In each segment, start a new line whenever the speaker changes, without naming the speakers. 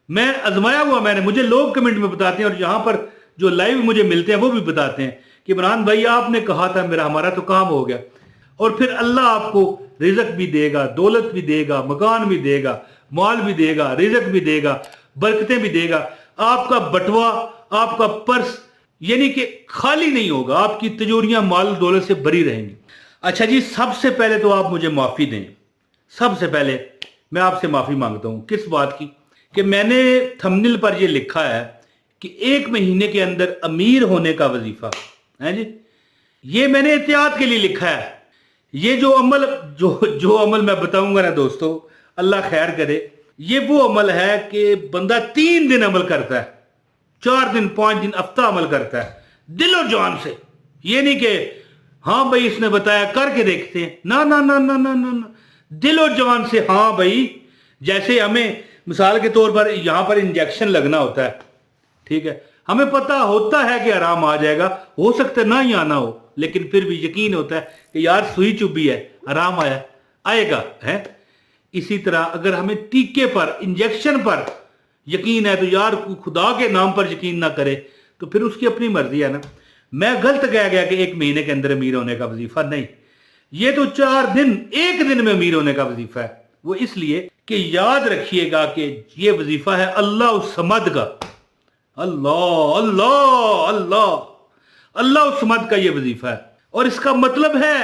मैं आजमाया हुआ, मैंने, मुझे लोग कमेंट में बताते हैं और यहाँ पर जो लाइव मुझे मिलते हैं वो भी बताते हैं कि इमरान भाई आपने कहा था मेरा हमारा तो काम हो गया। और फिर अल्लाह आपको रिजक भी देगा, दौलत भी देगा, मकान भी देगा, माल भी देगा, रिजक भी देगा, बरकतें भी देगा। आपका बटवा, आपका पर्स यानी कि खाली नहीं होगा, आपकी तिजोरियां माल दौलत से भरी रहेंगी। अच्छा जी, सबसे पहले तो आप मुझे माफी दें। सबसे पहले मैं आपसे माफी मांगता हूं किस बात की, कि मैंने थंबनेल पर ये लिखा है कि 1 महीने के अंदर अमीर होने का वजीफा है जी। ये मैंने एहतियात के लिए लिखा है। ये जो अमल मैं बताऊंगा ना दोस्तों, अल्लाह खैर करे, ये वो अमल है कि बंदा 3 दिन अमल करता है, 4 दिन 5 दिन हफ्ता अमल करता है दिलो जान से। ये नहीं कि हाँ भाई इसने बताया करके देखते हैं, ना ना ना ना ना ना, ना। दिलो जान से। हाँ भाई, जैसे हमें मिसाल के तौर पर यहां पर इंजेक्शन लगना होता है, ठीक है, हमें पता होता है कि आराम आ जाएगा, हो सकता है ना ही आना हो, लेकिन फिर भी यकीन होता है कि यार सुई चुभी है, आराम आया, आएगा है। इसी तरह अगर हमें टीके पर, इंजेक्शन पर यकीन है तो यार खुदा के नाम पर यकीन ना करे तो फिर उसकी अपनी मर्जी है ना। मैं गलत कह गया कि 1 महीने के अंदर अमीर होने का वजीफा नहीं, ये तो 4 दिन, 1 दिन में अमीर होने का वजीफा है। वो इसलिए कि याद रखिएगा कि ये वजीफा है अल्लाह समद का। अल्लाह अल्लाह अल्लाह अल्लाह समद का ये वजीफा है। और इसका मतलब है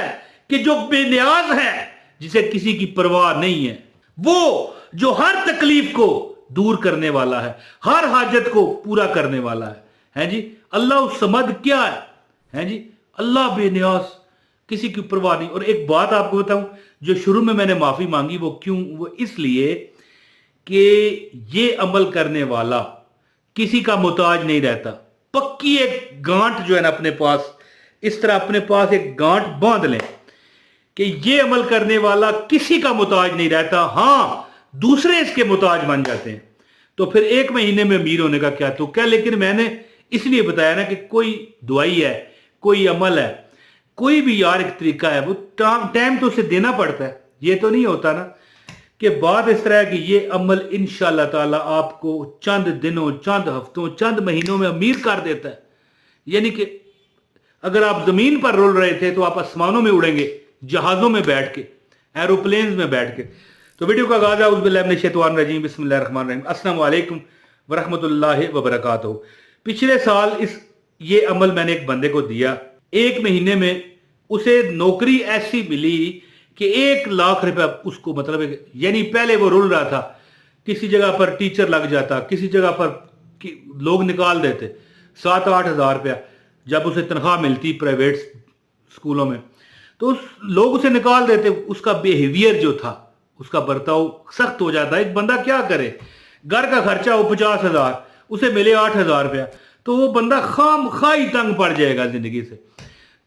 कि जो बेनियाज है, जिसे किसी की परवाह नहीं है, वो जो हर तकलीफ को दूर करने वाला है, हर हाजत को पूरा करने वाला है जी। अल्लाह समद क्या है जी? अल्लाह बेनियाज, किसी की परवाह नहीं। और एक बात आपको बताऊं, जो शुरू में मैंने माफी मांगी वो क्यों, वो इसलिए कि ये अमल करने वाला किसी का मोहताज नहीं रहता। पक्की एक गांठ जो है ना अपने पास, इस तरह अपने पास एक गांठ बांध लें कि ये अमल करने वाला किसी का मोहताज नहीं रहता, हां दूसरे इसके मोहताज बन जाते हैं। तो फिर 1 महीने में अमीर होने का क्या तो क्या। लेकिन मैंने इसलिए बताया ना कि कोई दुआई है, कोई अमल है, कोई भी यार एक तरीका है, वो टाइम तो उसे देना पड़ता है। ये तो नहीं होता ना कि बात इस तरह है कि ये अमल इंशाअल्लाह ताला आपको चंद दिनों, चंद हफ्तों, चंद महीनों में अमीर कर देता है। यानी कि अगर आप जमीन पर रोल रहे थे तो आप आसमानों में उड़ेंगे, जहाजों में बैठ के, एरोप्लेन में बैठ के। तो वीडियो का आगाज औज़ुबिल्लाहि बिस्मिल्लाहिर्रहमानिर्रहीम, अस्सलाम वालेकुम वरहमतुल्लाहि वबरकातुहू। पिछले साल ये अमल मैंने एक बंदे को दिया, 1 महीने में उसे नौकरी ऐसी मिली कि 1 लाख रुपया उसको, मतलब यानी पहले वो रुल रहा था, किसी जगह पर टीचर लग जाता, किसी जगह पर लोग निकाल देते 7-8 हज़ार रुपया जब उसे तनख्वाह मिलती प्राइवेट स्कूलों में, तो लोग उसे निकाल देते। उसका बिहेवियर जो था, उसका बर्ताव सख्त हो जाता है। एक बंदा क्या करे, घर का खर्चा हो 50 हज़ार, उसे मिले 8 हज़ार रुपया, तो वो बंदा खाम खाई तंग पड़ जाएगा जिंदगी से।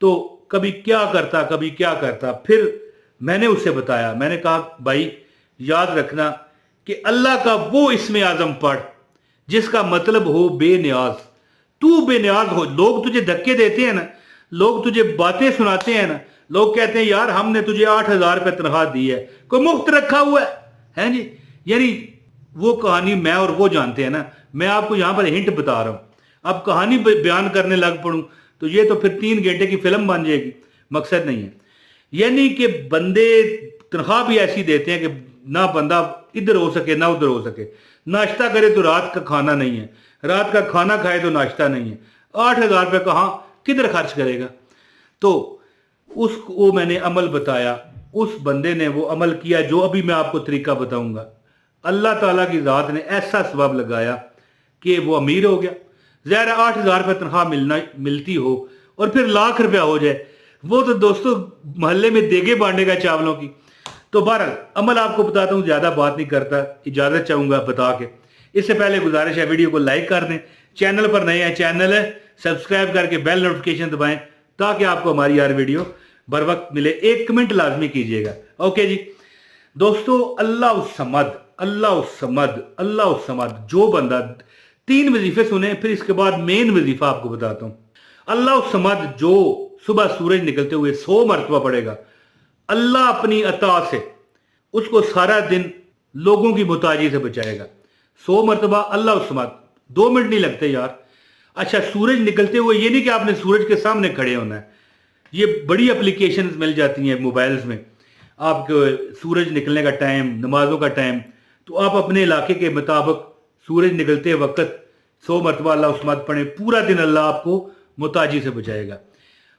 तो कभी क्या करता, कभी क्या करता। फिर मैंने उसे बताया, मैंने कहा भाई याद रखना कि अल्लाह का वो इसमें आजम पढ़ जिसका मतलब हो बेनियाज। तू बेनियाज हो। लोग तुझे धक्के देते हैं ना, लोग तुझे बातें सुनाते हैं ना, लोग कहते हैं यार हमने तुझे 8 हज़ार रुपये तनख्वाह दी है, कोई मुफ्त रखा हुआ है जी। यानी वो कहानी मैं और वो जानते हैं ना। मैं आपको यहां पर हिंट बता रहा हूं। अब कहानी बयान करने लग पड़ूं तो ये तो फिर 3 घंटे की फिल्म बन जाएगी, मकसद नहीं है। यानी कि बंदे तनख्वाह भी ऐसी देते हैं कि ना बंदा इधर हो सके ना उधर हो सके। नाश्ता करे तो रात का खाना नहीं है, रात का खाना खाए तो नाश्ता नहीं है। 8 हज़ार रुपये कहाँ किधर खर्च करेगा। तो उसको मैंने अमल बताया, उस बंदे ने वो अमल किया जो अभी मैं आपको तरीका बताऊंगा। अल्लाह ताला की ज़ात ने ऐसा सबब लगाया कि वो अमीर हो गया। ज़ाहिर 8 हज़ार रुपये तनख्वाह मिलती हो और फिर लाख रुपया हो जाए, वो तो दोस्तों मोहल्ले में देगे बांटेगा चावलों की। तो बहरहाल अमल आपको बताता हूँ, ज़्यादा बात नहीं करता, इजाज़त चाहूँगा बता के। इससे पहले गुजारिश है वीडियो को लाइक कर दें, चैनल पर नए हैं चैनल है सब्सक्राइब करके बेल नोटिफिकेशन दबाएं ताकि आपको हमारी यार वीडियो बर वक्त मिले। 1 कमेंट लाजमी कीजिएगा। ओके जी दोस्तों, अल्लाह समद, अल्लाह समद, अल्लाह समद। जो बंदा 3 वजीफे सुने, फिर इसके बाद मेन वजीफा आपको बताता हूँ। अल्लाह समद जो सुबह सूरज निकलते हुए 100 मरतबा पड़ेगा, अल्लाह अपनी अता से उसको सारा दिन लोगों की मुताजी से बचाएगा। 100 मरतबा अल्लाह उस्समद, 2 मिनट नहीं लगते यार। अच्छा, सूरज निकलते हुए, ये नहीं कि आपने सूरज के सामने खड़े होना है, ये बड़ी एप्लीकेशन मिल जाती हैं मोबाइल्स में, आपको सूरज निकलने का टाइम, नमाजों का टाइम, तो आप अपने इलाके के मुताबिक सूरज निकलते वक्त 100 मरतबा अल्लाह उस्समद पढ़ें, पूरा दिन अल्लाह आपको मुताजी से बचाएगा।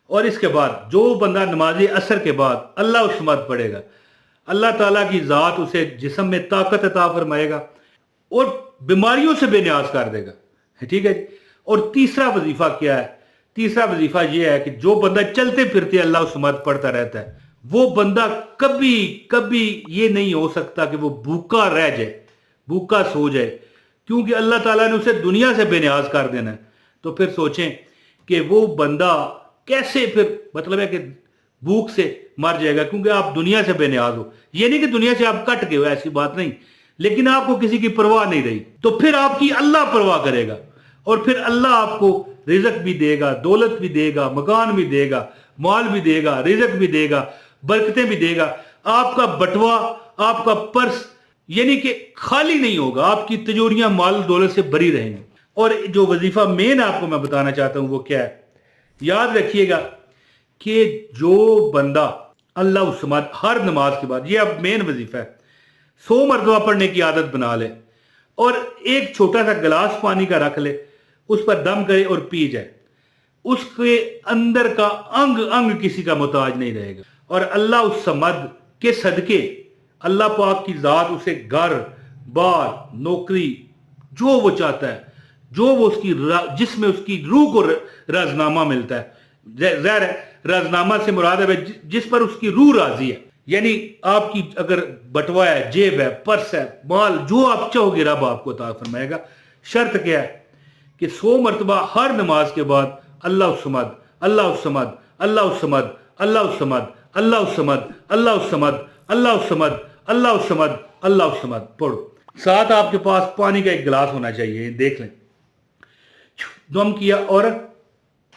और इसके बाद जो बंदा नमाज असर के बाद अल्लाह उस्समद पढ़ेगा, अल्लाह ताला की ज़ात उसे जिस्म में ताकत अता फरमाएगा और बीमारियों से बेनियाज कर देगा। ठीक है जी। और तीसरा वजीफा क्या है? तीसरा वजीफा यह है कि जो बंदा चलते फिरते अल्लाह उस्समद पढ़ता रहता है, वो बंदा कभी कभी ये नहीं हो सकता कि वो भूखा रह जाए, भूखा सो जाए, क्योंकि अल्लाह ताला ने उसे दुनिया से बेनियाज कर देना है। तो फिर सोचें कि वो बंदा कैसे, फिर मतलब है कि भूख से मर जाएगा, क्योंकि आप दुनिया से बेनियाज हो। ये नहीं कि दुनिया से आप कट गए हो, ऐसी बात नहीं, लेकिन आपको किसी की परवाह नहीं रही, तो फिर आपकी अल्लाह परवाह करेगा और फिर अल्लाह आपको रिज़्क भी देगा, दौलत भी देगा, मकान भी देगा, माल भी देगा, रिज़्क भी देगा, बरकतें भी देगा। आपका बटवा, आपका पर्स यानी कि खाली नहीं होगा, आपकी तिजोरियां माल दौलत से भरी रहेंगी। और जो वजीफा मेन आपको मैं बताना चाहता हूं वो क्या है, याद रखिएगा कि जो बंदा अल्लाह उस्समद हर नमाज के बाद, ये अब मेन वजीफा है, 100 मरतबा पढ़ने की आदत बना ले और एक छोटा सा गिलास पानी का रख ले, उस पर दम करे और पी जाए, उसके अंदर का अंग अंग किसी का मोहताज नहीं रहेगा। और अल्लाह उस्समद के सदके अल्लाह पाक की ज़ात उसे घर बार नौकरी जो वो चाहता है, जो वो उसकी जिसमें उसकी रूह को राजनामा मिलता है, ज़ाहिर है राजनामा से मुराद है जिस पर उसकी रूह राजी है, यानी आपकी अगर बटवा है, जेब है, पर्स है, माल, जो आप चाहोगे रब आपको अता फरमाएगा। शर्त क्या है कि 100 मरतबा हर नमाज के बाद अल्लाह उस्समद, अल्लाह उस्समद, अल्लाह उस्समद, अल्लाह उस्समद, अल्लाह उस्समद, अल्लाह उस्समद, अल्लाह उस्समद, अल्लाह उस्समद, अल्लाह उस्समद पढ़ो। साथ आपके पास पानी का एक गिलास होना चाहिए, देख लें, दम किया और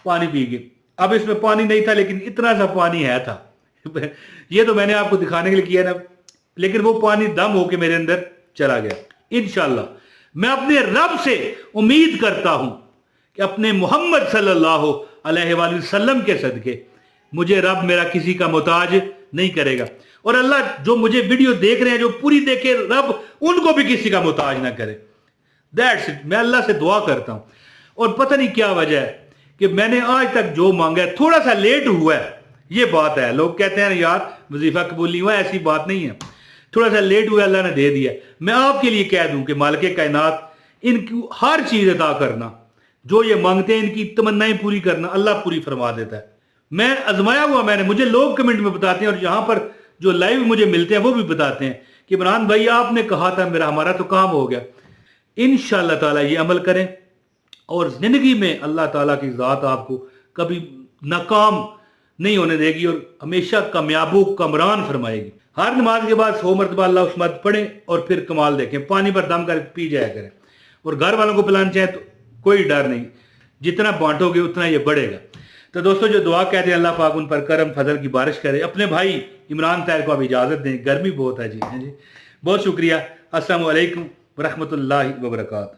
पानी पी गए। अब इसमें पानी नहीं था लेकिन इतना सा पानी है था ये तो मैंने आपको दिखाने के लिए किया ना, लेकिन वो पानी दम होके मेरे अंदर चला गया। इंशाअल्लाह मैं अपने रब से उम्मीद करता हूं कि अपने मोहम्मद सल्लल्लाहु अलैहि वसल्लम के सदके मुझे रब मेरा किसी का मोहताज नहीं करेगा। और अल्लाह जो मुझे वीडियो देख रहे हैं, जो पूरी देखे, रब उनको भी किसी का मोहताज ना करे। That's it. मैं अल्लाह से दुआ करता हूं। और पता नहीं क्या वजह है कि मैंने आज तक जो मांगा है थोड़ा सा लेट हुआ है, ये बात है। लोग कहते हैं यार वजीफा कबूल नहीं हुआ, ऐसी बात नहीं है, थोड़ा सा लेट हुआ, अल्लाह ने दे दिया। मैं आपके लिए कह दूं कि मालिक कायनात इनकी हर चीज अदा करना, जो ये मांगते हैं इनकी तमन्नाएं पूरी करना, अल्लाह पूरी फरमा देता है। मैं आजमाया हुआ, मुझे लोग कमेंट में बताते हैं और यहाँ पर जो लाइव मुझे मिलते हैं वो भी बताते हैं कि इमरान भाई आपने कहा था हमारा तो काम हो गया। इंशाअल्लाह ताला ये अमल करें और जिंदगी में अल्लाह ताला की ज़ात आपको कभी नाकाम नहीं होने देगी और हमेशा कामयाबो कमरान फरमाएगी। हर नमाज के बाद 100 मरतबा अल्लाह उस्समद पढ़ें और फिर कमाल देखें, पानी पर दम कर पी जाया करें। और घर वालों को पिलाना चाहें तो कोई डर नहीं, जितना बांटोगे उतना ये बढ़ेगा। तो दोस्तों जो दुआ कहते हैं अल्लाह पाक उन पर करम फजल की बारिश करे। अपने भाई इमरान ताहिर को अब इजाज़त दें, गर्मी बहुत है जी। बहुत शुक्रिया। अस्सलामु अलैकुम वरहमतुल्लाहि वबरकातुहू।